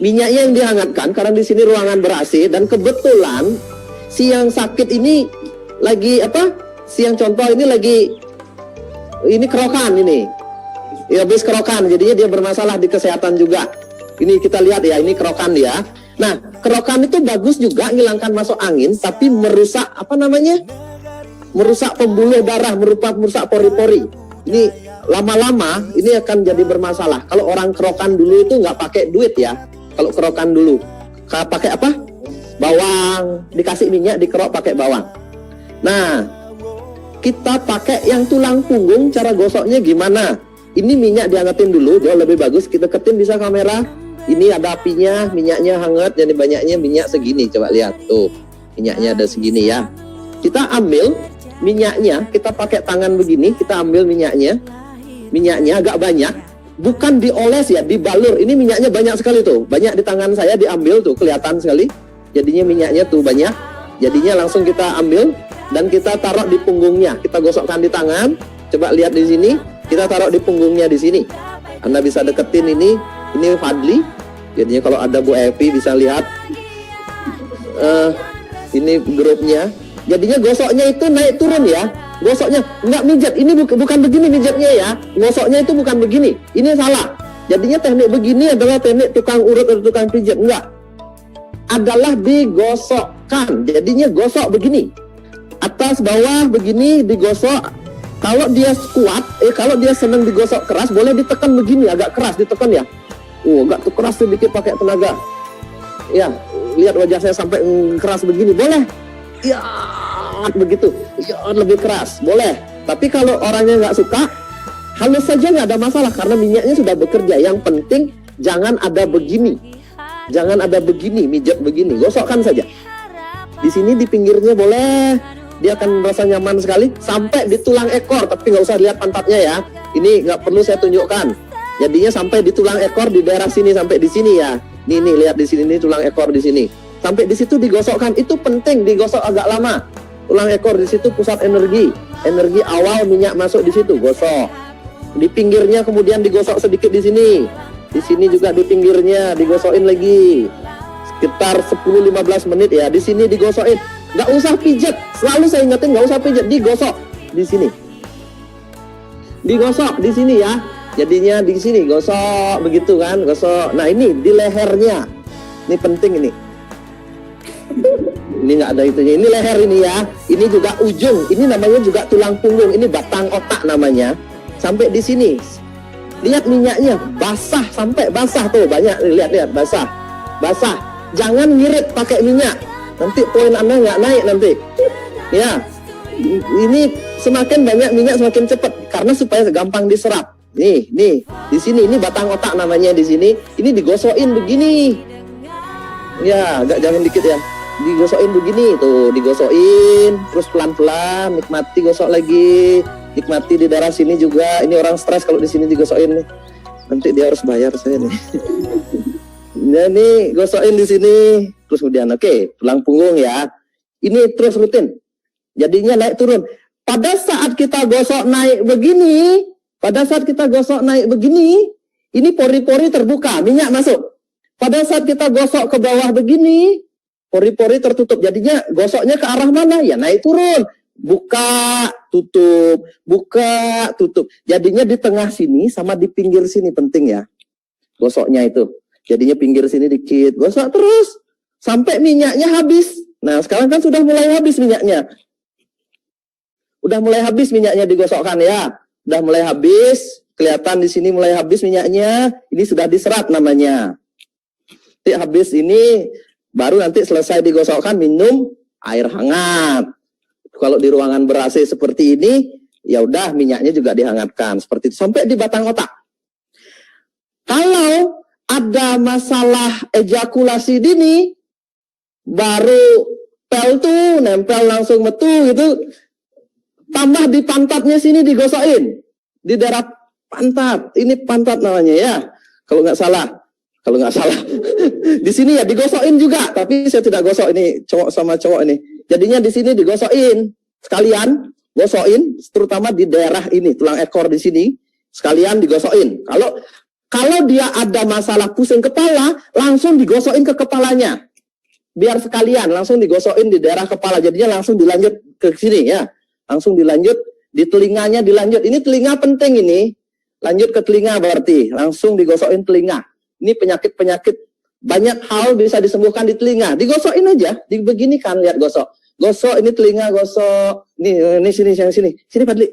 Minyaknya yang dihangatkan karena di sini ruangan ber-AC dan kebetulan si yang sakit ini lagi apa? Si yang contoh ini lagi ini kerokan ini. Ya habis kerokan, jadinya dia bermasalah di kesehatan juga. Ini kita lihat ya, ini kerokan dia. Nah, kerokan itu bagus juga menghilangkan masuk angin, tapi merusak apa namanya? Merusak pembuluh darah, merusak pori-pori. Ini lama-lama ini akan jadi bermasalah. Kalau orang kerokan dulu itu nggak pakai duit ya. Kalau kerokan dulu, pakai apa? Bawang, dikasih minyak, dikerok pakai bawang. Nah, kita pakai yang tulang punggung, cara gosoknya gimana? Ini minyak dihangatin dulu, jauh lebih bagus. Kita ketin bisa kamera. Ini ada apinya, minyaknya hangat, jadi banyaknya minyak segini. Coba lihat tuh, minyaknya ada segini ya. Kita ambil minyaknya, kita pakai tangan begini, kita ambil minyaknya agak banyak. Bukan dioles ya, dibalur. Ini minyaknya banyak sekali tuh. Banyak di tangan saya diambil tuh, kelihatan sekali. Jadinya minyaknya tuh banyak. Jadinya langsung kita ambil dan kita taruh di punggungnya. Kita gosokkan di tangan. Coba lihat di sini. Kita taruh di punggungnya di sini. Anda bisa deketin ini Fadli. Jadinya kalau ada Bu Evi bisa lihat. Ini grupnya. Jadinya gosoknya itu naik turun ya. Gosoknya nggak mijat, ini bukan begini mijatnya ya. Gosoknya itu bukan begini, ini salah. Jadinya teknik begini adalah teknik tukang urut atau tukang pijat, enggak. Adalah digosokkan, jadinya gosok begini. Atas bawah begini digosok. Kalau dia kuat, kalau dia senang digosok keras, boleh ditekan begini, agak keras ditekan ya. Agak tuh keras sedikit pakai tenaga. Ya, lihat wajah saya sampai keras begini, boleh. Ya, begitu, ya, lebih keras, boleh. Tapi kalau orangnya nggak suka, halus saja nggak ada masalah karena minyaknya sudah bekerja. Yang penting jangan ada begini, mijat begini, gosokkan saja. Di sini di pinggirnya boleh, dia akan merasa nyaman sekali sampai di tulang ekor. Tapi nggak usah lihat pantatnya ya, ini nggak perlu saya tunjukkan. Jadinya sampai di tulang ekor di daerah sini sampai di sini ya. Nih lihat di sini nih tulang ekor di sini. Sampai di situ digosokkan, itu penting digosok agak lama. Tulang ekor di situ pusat energi awal minyak masuk di situ, gosok. Di pinggirnya kemudian digosok sedikit di sini. Di sini juga di pinggirnya digosokin lagi. Sekitar 10-15 menit ya. Di sini digosokin. Nggak usah pijat. Selalu saya ingetin nggak usah pijat, digosok di sini. Digosok di sini ya. Jadinya di sini gosok begitu kan, gosok. Nah, ini di lehernya. Ini penting ini. Ini nggak ada itunya, ini leher ini ya, ini juga ujung, ini namanya juga tulang punggung, ini batang otak namanya. Sampai di sini, lihat minyaknya basah, sampai basah tuh banyak, lihat basah, jangan ngirit pakai minyak, nanti poin Anda nggak naik nanti. Ya, ini semakin banyak minyak semakin cepat, karena supaya gampang diserap. Nih, di sini, ini batang otak namanya di sini, ini digosokin begini. Ya, agak jangan dikit ya. Digosokin begini tuh, digosokin terus pelan-pelan, nikmati gosok lagi, nikmati di daerah sini juga. Ini orang stres kalau di sini digosokin nih, nanti dia harus bayar saya nih. Nah, nih gosokin di sini terus kemudian tulang punggung ya, ini terus rutin, jadinya naik turun. Pada saat kita gosok naik begini, ini pori-pori terbuka, minyak masuk. Pada saat kita gosok ke bawah begini, pori-pori tertutup. Jadinya gosoknya ke arah mana? Ya naik turun. Buka, tutup, buka, tutup. Jadinya di tengah sini sama di pinggir sini penting ya. Gosoknya itu. Jadinya pinggir sini dikit. Gosok terus. Sampai minyaknya habis. Nah sekarang kan sudah mulai habis minyaknya. Udah mulai habis minyaknya digosokkan ya. Udah mulai habis. Kelihatan di sini mulai habis minyaknya. Ini sudah diserap namanya. Nanti habis ini baru nanti selesai digosokkan minum air hangat. Kalau di ruangan ber-AC seperti ini, ya udah minyaknya juga dihangatkan seperti itu sampai di batang otak. Kalau ada masalah ejakulasi dini, baru pel tuh nempel langsung metu gitu, tambah di pantatnya sini digosokin di daerah pantat. Ini pantat namanya ya, kalau nggak salah. Di sini ya digosokin juga, tapi saya tidak gosok ini cowok sama cowok ini. Jadinya di sini digosokin sekalian, gosokin terutama di daerah ini tulang ekor di sini sekalian digosokin. Kalau dia ada masalah pusing kepala, langsung digosokin ke kepalanya. Biar sekalian, langsung digosokin di daerah kepala. Jadinya langsung dilanjut ke sini ya. Langsung dilanjut, di telinganya dilanjut. Ini telinga penting ini. Lanjut ke telinga berarti. Langsung digosokin telinga. Ini penyakit-penyakit. Banyak hal bisa disembuhkan di telinga. Digosokin aja. Begini kan, lihat gosok. Gosok, ini telinga, gosok. Ini sini, sini. Sini Fadli.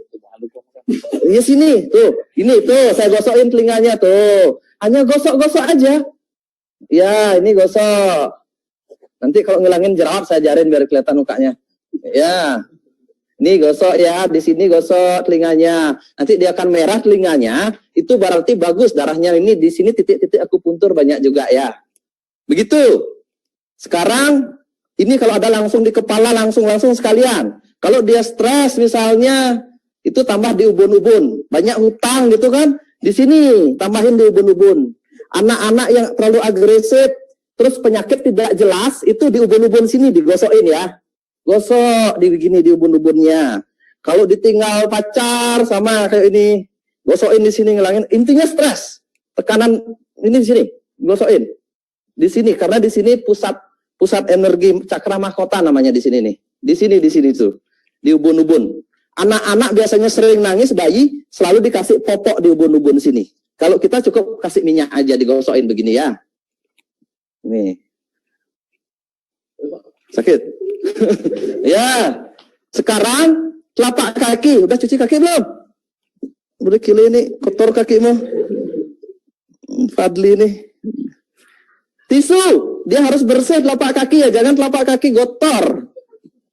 Ya sini, tuh, ini tuh, saya gosokin telinganya tuh, hanya gosok-gosok aja, ya ini gosok, nanti kalau ngilangin jerawat saya ajarin biar kelihatan mukanya, ya, ini gosok ya, di sini gosok telinganya, nanti dia akan merah telinganya, itu berarti bagus darahnya ini di sini titik-titik akupuntur banyak juga ya, begitu. Sekarang ini kalau ada langsung di kepala langsung sekalian, kalau dia stres misalnya. Itu tambah di ubun-ubun, banyak hutang gitu kan, di sini tambahin di ubun-ubun. Anak-anak yang terlalu agresif, terus penyakit tidak jelas, itu di ubun-ubun sini digosokin ya, gosok di begini di ubun-ubunnya. Kalau ditinggal pacar sama kayak ini, gosokin di sini ngilangin. Intinya stres, tekanan ini di sini, gosokin di sini karena di sini pusat energi cakra mahkota namanya di sini nih, di sini tuh, di ubun-ubun. Anak-anak biasanya sering nangis, bayi selalu dikasih popok di ubun-ubun sini. Kalau kita cukup kasih minyak aja digosokin begini ya. Nih. Sakit. Ya. Sekarang telapak kaki, udah cuci kaki belum? Udah kili ini kotor kakimu. Fadli nih. Tisu, dia harus bersih telapak kaki ya, jangan telapak kaki kotor.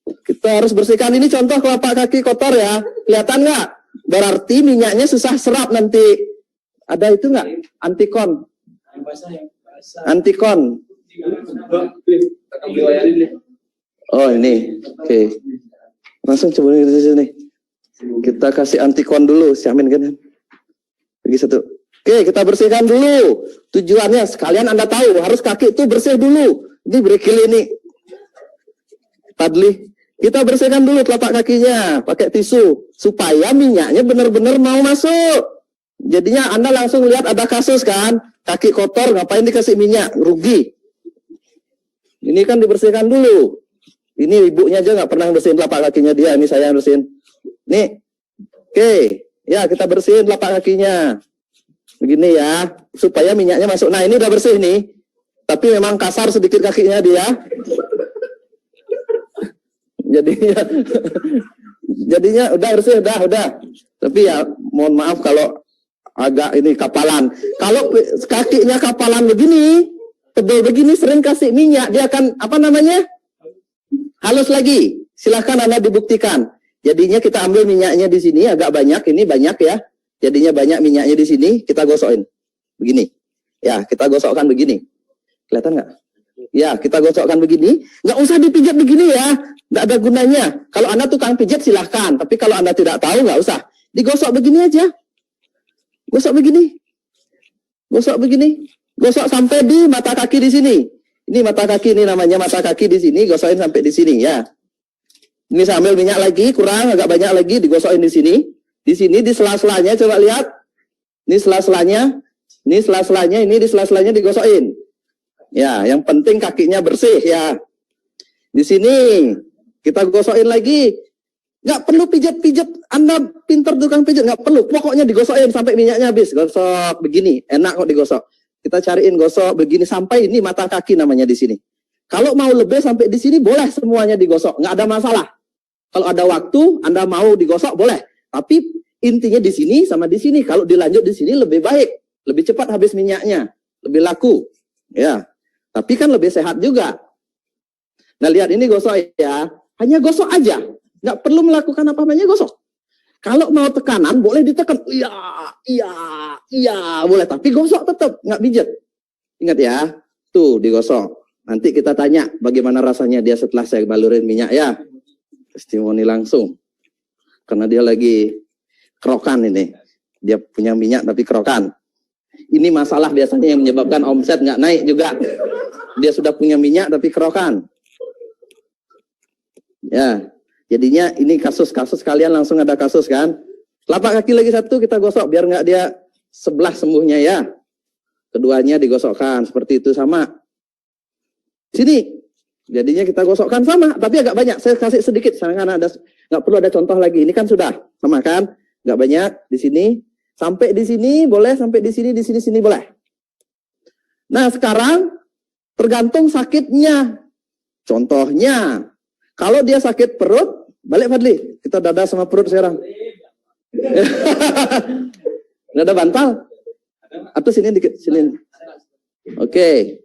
Kita harus bersihkan. Ini contoh telapak kaki kotor ya. Kelihatan nggak? Berarti minyaknya susah serap nanti. Ada itu nggak? Antikon. Antikon. Oh ini. Oke. Langsung coba di sini. Kita kasih antikon dulu. Siamin kan? Lagi satu. Oke, kita bersihkan dulu. Tujuannya sekalian Anda tahu harus kaki itu bersih dulu. Ini berikil ini. Fadli. Kita bersihkan dulu telapak kakinya pakai tisu supaya minyaknya benar-benar mau masuk. Jadinya Anda langsung lihat ada kasus kan, kaki kotor ngapain dikasih minyak, rugi. Ini kan dibersihkan dulu. Ini ibunya aja nggak pernah bersihin telapak kakinya dia, ini saya yang bersihin. Nih, oke, ya kita bersihin telapak kakinya. Begini ya, supaya minyaknya masuk. Nah ini udah bersih nih, tapi memang kasar sedikit kakinya dia. Jadinya udah bersih, udah. Tapi ya mohon maaf kalau agak ini kapalan. Kalau kakinya kapalan begini, tebal begini, sering kasih minyak, dia akan apa namanya? Halus lagi. Silahkan Anda dibuktikan. Jadinya kita ambil minyaknya di sini agak banyak, ini banyak ya. Jadinya banyak minyaknya di sini, kita gosokin. Begini. Ya, kita gosokkan begini. Kelihatan nggak? Ya, kita gosokkan begini. Nggak usah dipijat begini ya. Nggak ada gunanya. Kalau Anda tukang pijat silahkan. Tapi kalau Anda tidak tahu nggak usah. Digosok begini aja. Gosok begini. Gosok begini. Gosok sampai di mata kaki di sini. Ini mata kaki, ini namanya mata kaki di sini. Gosokin sampai di sini ya. Ini sambil minyak lagi, kurang agak banyak lagi. Digosokin di sini. Di sini di sela-selanya coba lihat. Ini sela-selanya. Ini sela-selanya. Ini di sela-selanya digosokin. Ya, yang penting kakinya bersih ya. Di sini kita gosokin lagi. Nggak perlu pijat-pijat. Anda pintar tukang pijat, nggak perlu. Pokoknya digosokin sampai minyaknya habis. Gosok begini, enak kok digosok. Kita cariin gosok begini sampai ini mata kaki namanya di sini. Kalau mau lebih sampai di sini boleh semuanya digosok, nggak ada masalah. Kalau ada waktu Anda mau digosok boleh. Tapi intinya di sini sama di sini. Kalau dilanjut di sini lebih baik, lebih cepat habis minyaknya, lebih laku. Ya. Tapi kan lebih sehat juga. Nah lihat ini gosok ya, hanya gosok aja, nggak perlu melakukan apa-apanya, gosok. Kalau mau tekanan boleh ditekan, iya, boleh, tapi gosok tetap, nggak pijat. Ingat ya, tuh digosok. Nanti kita tanya bagaimana rasanya dia setelah saya balurin minyak ya, testimoni langsung. Karena dia lagi kerokan ini, dia punya minyak tapi kerokan. Ini masalah biasanya yang menyebabkan omset nggak naik juga. Dia sudah punya minyak tapi kerokan. Ya, jadinya ini kasus-kasus kalian langsung ada kasus kan. Telapak kaki lagi satu kita gosok biar nggak dia sebelah sembuhnya ya. Keduanya digosokkan seperti itu sama. Sini. Jadinya kita gosokkan sama, tapi agak banyak. Saya kasih sedikit, karena nggak perlu ada contoh lagi. Ini kan sudah sama kan? Nggak banyak di sini. Sampai di sini boleh, sampai di sini boleh. Nah sekarang tergantung sakitnya. Contohnya, kalau dia sakit perut, balik Fadli. Kita dada sama perut sekarang. Nggak ada bantal? Atau sini dikit, sini. Oke.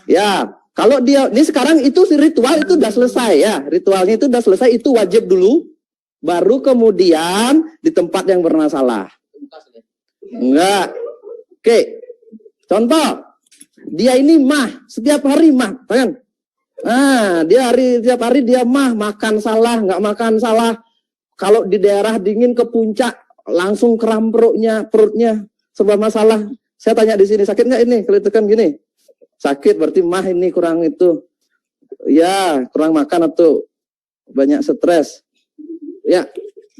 Ya. Kalau dia, ini sekarang itu ritual itu udah selesai ya. Ritualnya itu udah selesai, itu wajib dulu. Baru kemudian di tempat yang bermasalah. Enggak. Oke. Contoh. Dia ini mah. Setiap hari mah. Tangan. Nah, setiap hari dia mah. Makan salah, nggak makan salah. Kalau di daerah dingin ke puncak. Langsung kram perutnya. Sebuah masalah. Saya tanya di sini, sakit nggak ini? Kalau itu kan gini. Sakit berarti mah ini kurang itu. Ya, kurang makan atau banyak stres. Ya,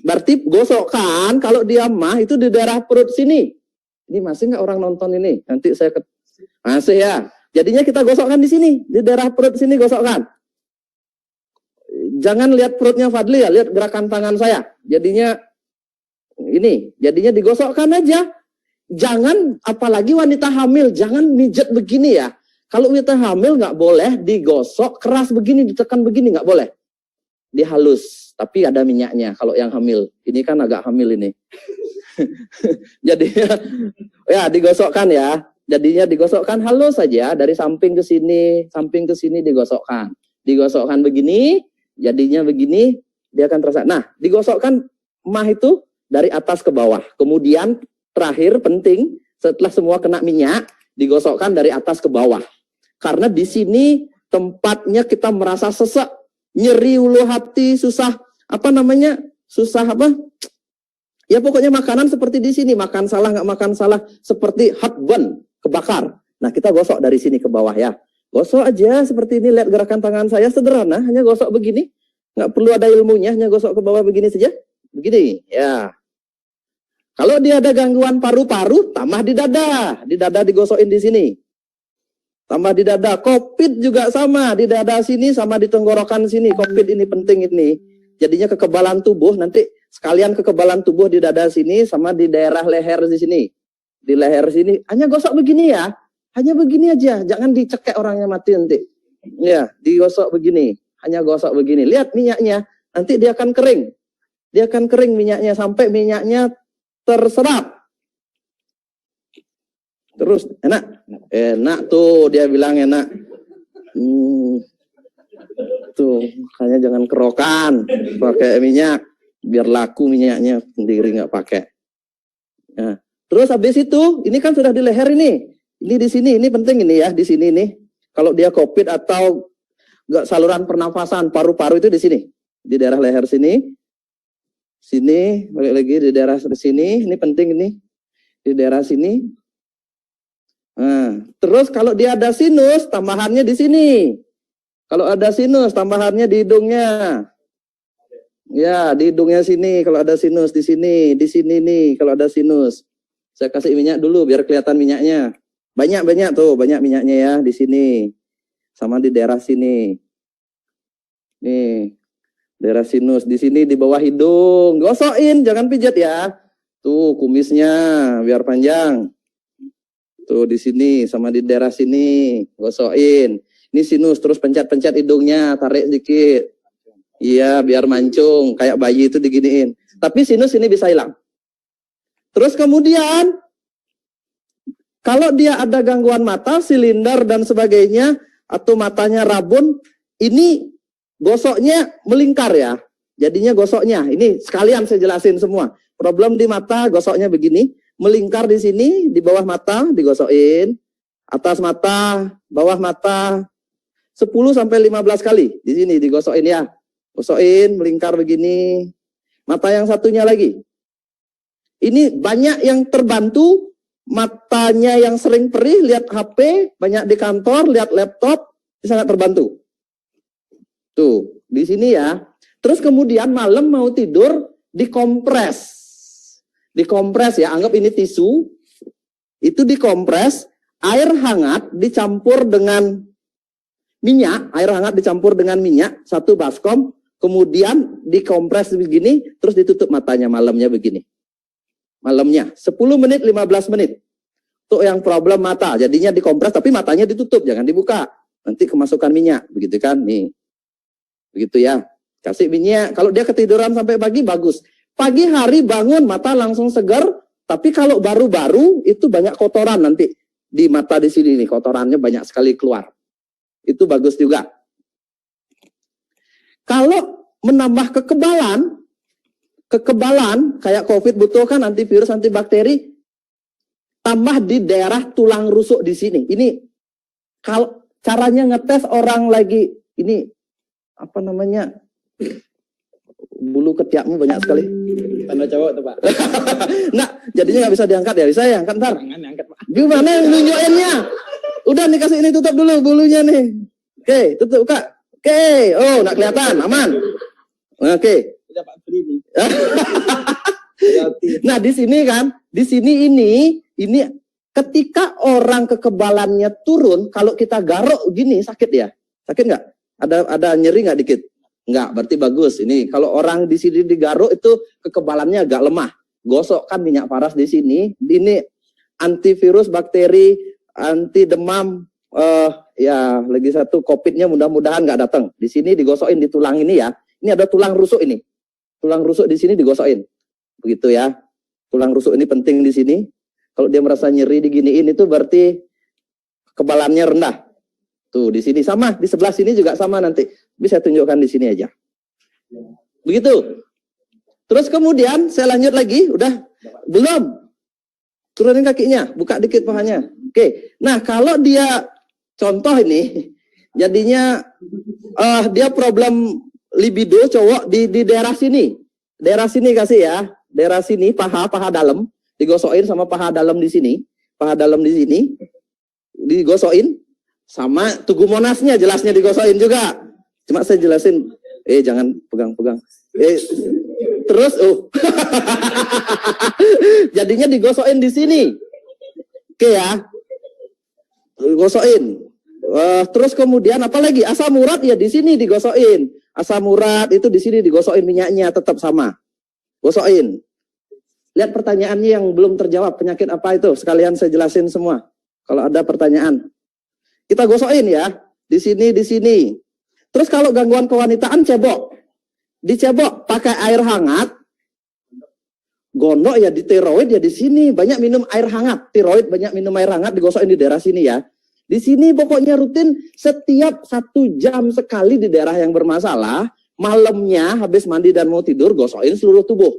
berarti gosokkan kalau dia mah itu di daerah perut sini. Ini masih nggak orang nonton ini? Nanti saya masih ya. Jadinya kita gosokkan di sini, di daerah perut sini gosokkan. Jangan lihat perutnya Fadli ya, lihat gerakan tangan saya. Jadinya ini, jadinya digosokkan aja. Jangan, apalagi wanita hamil, jangan mijet begini ya. Kalau wanita hamil nggak boleh digosok keras begini, ditekan begini nggak boleh. Dihalus, tapi ada minyaknya. Kalau yang hamil, ini kan agak hamil ini. Jadi ya digosokkan ya. Jadinya digosokkan halus saja dari samping ke sini digosokkan. Digosokkan begini, jadinya begini, dia akan terasa. Nah, digosokkan mah itu dari atas ke bawah. Kemudian terakhir penting, setelah semua kena minyak, digosokkan dari atas ke bawah. Karena di sini tempatnya kita merasa sesak, nyeri ulu hati, susah, susah apa? Ya pokoknya makanan seperti di sini, makan salah, nggak makan salah, seperti heartburn, kebakar. Nah kita gosok dari sini ke bawah ya. Gosok aja seperti ini, lihat gerakan tangan saya sederhana, hanya gosok begini. Nggak perlu ada ilmunya, hanya gosok ke bawah begini saja. Begini, ya. Kalau dia ada gangguan paru-paru, tambah di dada digosokin di sini. Tambah di dada, COVID juga sama, di dada sini sama di tenggorokan sini, COVID ini penting ini. Jadinya kekebalan tubuh, nanti sekalian kekebalan tubuh di dada sini sama di daerah leher di sini. Di leher sini, hanya gosok begini ya, hanya begini aja, jangan dicekek orangnya mati nanti. Ya, digosok begini, hanya gosok begini. Lihat minyaknya, nanti dia akan kering. Dia akan kering minyaknya, sampai minyaknya terserap. Terus enak tuh, dia bilang enak. Tuh makanya jangan kerokan, pakai minyak biar laku minyaknya, sendiri nggak pakai. Nah, terus habis itu ini kan sudah di leher ini di sini, ini penting ini ya, di sini nih. Kalau dia COVID atau nggak saluran pernafasan, paru-paru itu di sini, di daerah leher sini, balik lagi di daerah sini, ini penting ini di daerah sini. Nah, terus kalau dia ada sinus, tambahannya di sini. Kalau ada sinus, tambahannya di hidungnya. Ya, di hidungnya sini. Kalau ada sinus di sini nih. Kalau ada sinus, saya kasih minyak dulu biar kelihatan minyaknya. Banyak tuh, banyak minyaknya ya di sini, sama di daerah sini. Nih, daerah sinus di sini di bawah hidung. Gosokin, jangan pijat ya. Tuh kumisnya biar panjang. Tuh di sini sama di daerah sini, gosokin. Ini sinus, terus pencet-pencet hidungnya, tarik sedikit. Iya, biar mancung, kayak bayi itu diginiin. Tapi sinus ini bisa hilang. Terus kemudian, kalau dia ada gangguan mata, silinder dan sebagainya, atau matanya rabun, ini gosoknya melingkar ya. Jadinya gosoknya, ini sekalian saya jelasin semua. Problem di mata, gosoknya begini. Melingkar di sini, di bawah mata, digosokin. Atas mata, bawah mata, 10-15 kali. Di sini digosokin ya. Gosokin, melingkar begini. Mata yang satunya lagi. Ini banyak yang terbantu. Matanya yang sering perih, lihat HP, banyak di kantor, lihat laptop, sangat terbantu. Tuh, di sini ya. Terus kemudian malam mau tidur, dikompres. Dikompres ya, anggap ini tisu, itu dikompres, air hangat dicampur dengan minyak, satu baskom, kemudian dikompres begini, terus ditutup matanya malamnya begini. Malamnya 10 menit, 15 menit. Untuk yang problem mata, jadinya dikompres tapi matanya ditutup, jangan dibuka. Nanti kemasukan minyak, begitu kan? Nih. Begitu ya. Kasih minyak, kalau dia ketiduran sampai pagi bagus. Pagi hari bangun mata langsung segar, tapi kalau baru-baru itu banyak kotoran nanti di mata di sini nih, kotorannya banyak sekali keluar. Itu bagus juga. Kalau menambah kekebalan kayak COVID butuhkan antivirus, antibakteri, tambah di daerah tulang rusuk di sini. Ini kalau caranya ngetes orang lagi ini apa namanya? Bulu ketiakmu banyak sekali. Tanda cowok tuh Pak. Nah, jadinya nggak bisa diangkat ya. Bisa ya, angkat ntar. Angkat Pak. Gimana yang nunjukinnya? Udah nih kasih ini tutup dulu bulunya nih. Oke, tutup Kak. Oke, oh nggak kelihatan, aman. Oke. Tidak Pak beli nih. Nah di sini kan, di sini ini ketika orang kekebalannya turun, kalau kita garuk gini sakit ya? Sakit nggak? Ada nyeri nggak dikit? Enggak, berarti bagus. Ini kalau orang di sini digaruk itu kekebalannya agak lemah. Gosokkan minyak paras di sini. Ini antivirus, bakteri, anti demam. Ya lagi satu COVID-nya mudah-mudahan nggak datang. Di sini digosokin di tulang ini ya. Ini ada tulang rusuk ini. Tulang rusuk di sini digosokin. Begitu ya. Tulang rusuk ini penting di sini. Kalau dia merasa nyeri diginiin itu berarti kekebalannya rendah. Tuh di sini sama, di sebelah sini juga sama nanti. Bisa tunjukkan di sini aja. Begitu. Terus kemudian saya lanjut lagi, udah belum. Turunin kakinya, buka dikit pahanya. Oke. Nah, kalau dia contoh ini jadinya dia problem libido cowok di daerah sini. Daerah sini kasih ya. Daerah sini paha dalam digosokin sama paha dalam di sini. Paha dalam di sini digosokin. Sama tugu monasnya jelasnya digosokin juga. Cuma saya jelasin, jangan pegang-pegang. Terus, jadinya digosokin di sini. Oke ya, digosokin. Terus kemudian apa lagi? Asam urat ya di sini digosokin. Asam urat itu di sini digosokin minyaknya tetap sama. Gosokin. Lihat pertanyaannya yang belum terjawab. Penyakit apa itu? Sekalian saya jelasin semua. Kalau ada pertanyaan. Kita gosokin ya, di sini. Terus kalau gangguan kewanitaan cebok, dicebok pakai air hangat, gondok ya di tiroid ya di sini, banyak minum air hangat, tiroid banyak minum air hangat, digosokin di daerah sini ya. Di sini pokoknya rutin setiap 1 jam sekali di daerah yang bermasalah, malamnya habis mandi dan mau tidur gosokin seluruh tubuh.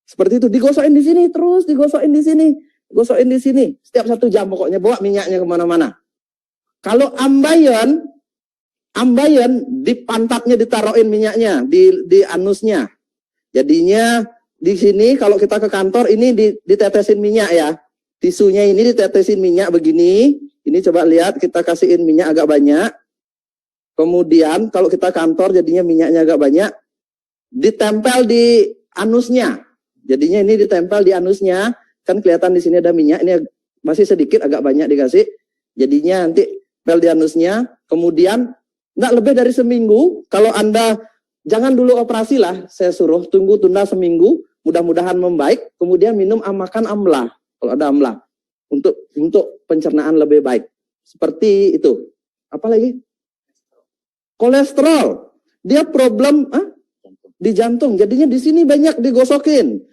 Seperti itu, digosokin di sini terus, digosokin di sini, gosokin di sini, setiap 1 jam pokoknya bawa minyaknya kemana-mana. Kalau ambayan di pantatnya ditaruhin minyaknya, di anusnya. Jadinya di sini kalau kita ke kantor ini ditetesin minyak ya. Tisunya ini ditetesin minyak begini. Ini coba lihat kita kasihin minyak agak banyak. Kemudian kalau kita kantor jadinya minyaknya agak banyak. Ditempel di anusnya. Jadinya ini ditempel di anusnya. Kan kelihatan di sini ada minyak. Ini masih sedikit agak banyak dikasih. Jadinya nanti pel di anusnya, kemudian nggak lebih dari seminggu, kalau Anda jangan dulu operasi lah, saya suruh tunda seminggu, mudah-mudahan membaik, kemudian makan amla, kalau ada amla, untuk pencernaan lebih baik. Seperti itu. Apa lagi? Kolesterol. Dia problem di jantung, jadinya di sini banyak digosokin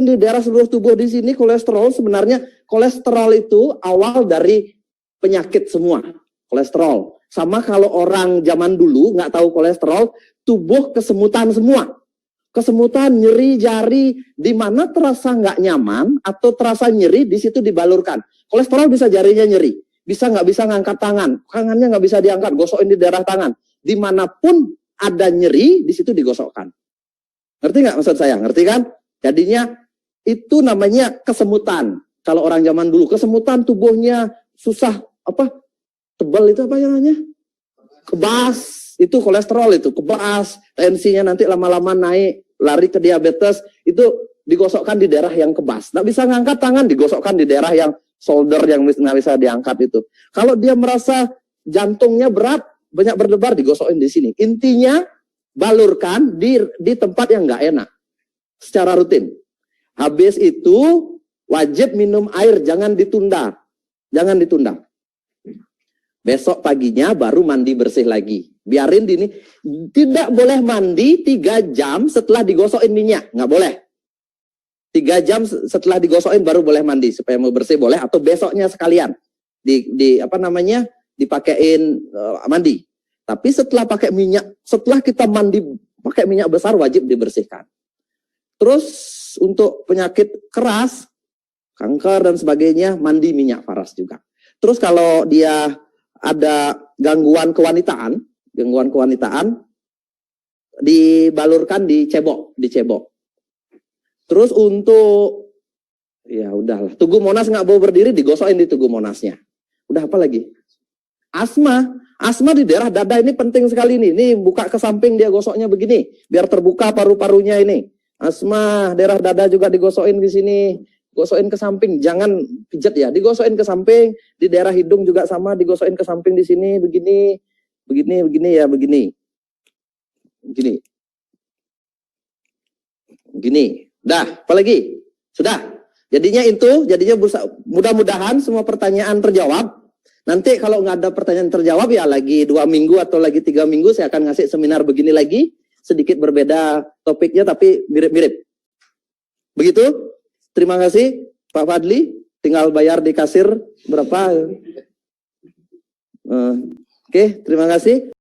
di daerah seluruh tubuh di sini kolesterol. Sebenarnya kolesterol itu awal dari penyakit semua, kolesterol. Sama kalau orang zaman dulu nggak tahu kolesterol, tubuh kesemutan semua. Kesemutan, nyeri jari, di mana terasa nggak nyaman atau terasa nyeri, di situ dibalurkan. Kolesterol bisa jarinya nyeri, nggak bisa ngangkat tangannya nggak bisa diangkat, gosokin di daerah tangan. Dimanapun ada nyeri, di situ digosokkan. Ngerti nggak maksud saya? Ngerti kan? Jadinya itu namanya kesemutan. Kalau orang zaman dulu, kesemutan tubuhnya susah, tebal itu apa namanya? Kebas, itu kolesterol itu, kebas, tensinya nanti lama-lama naik, lari ke diabetes, itu digosokkan di daerah yang kebas. Nggak bisa ngangkat tangan, digosokkan di daerah yang shoulder yang nggak bisa diangkat itu. Kalau dia merasa jantungnya berat, banyak berdebar, digosokin di sini. Intinya balurkan di tempat yang nggak enak secara rutin. Habis itu wajib minum air, jangan ditunda. Jangan ditunda. Besok paginya baru mandi bersih lagi. Biarin ini, tidak boleh mandi 3 jam setelah digosokin minyak, nggak boleh. 3 jam setelah digosokin baru boleh mandi supaya mau bersih boleh, atau besoknya sekalian dipakein mandi. Tapi setelah pakai minyak, setelah kita mandi pakai minyak besar wajib dibersihkan. Terus untuk penyakit keras, kanker dan sebagainya, mandi minyak paras juga. Terus kalau dia ada gangguan kewanitaan, dibalurkan di cebok. Terus untuk, ya udahlah, Tugu Monas nggak mau berdiri, digosokin di Tugu Monasnya. Udah apa lagi? Asma di daerah dada ini penting sekali nih. Ini buka ke samping dia gosoknya begini, biar terbuka paru-parunya ini. Asma daerah dada juga digosokin di sini. Gosokin ke samping, jangan pijat ya, digosokin ke samping. Di daerah hidung juga sama, digosokin ke samping di sini, begini. Dah, apalagi? Sudah. Jadinya mudah-mudahan semua pertanyaan terjawab. Nanti kalau nggak ada pertanyaan terjawab ya lagi 2 minggu atau lagi 3 minggu saya akan ngasih seminar begini lagi, sedikit berbeda topiknya tapi mirip-mirip. Begitu? Terima kasih Pak Fadli, tinggal bayar di kasir berapa. Oke, terima kasih.